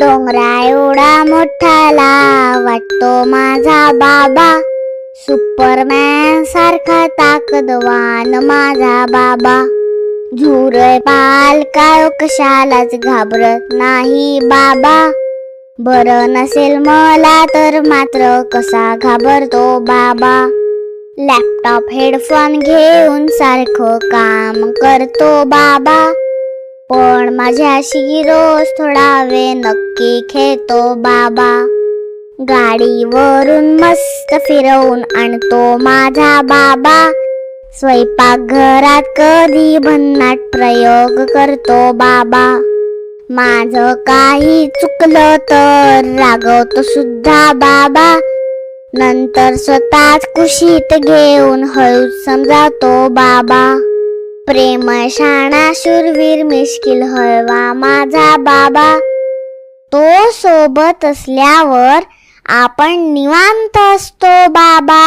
डोंगरा एवढा मोठाला वाटतो माझा बाबा, सुपरमॅन सारखा ताकदवान माझा बाबा. झुरळ पाल काय कशालाच घाबरत नाही बाबा, बरं नसेल मला तर मात्र कसा घाबरतो बाबा. लॅपटॉप हेडफोन घेऊन सारखं काम करतो बाबा, पण माझ्याशी रोज थोडा वेळ नक्की खेळतो बाबा. गाडीवरून मस्त फिरवून आणतो माझा बाबा, स्वयंपाकघरात कधी भन्नाट प्रयोग करतो बाबा. माझं काही चुकलं तर रागवतो सुद्धा बाबा, नंतर स्वतःच कुशीत घेऊन हळूच समजावतो बाबा. प्रेमळ शाणा शूरवीर मिश्किल हळवा माझा बाबा, तो सोबत असल्यावर आपण निवांत असतो बाबा.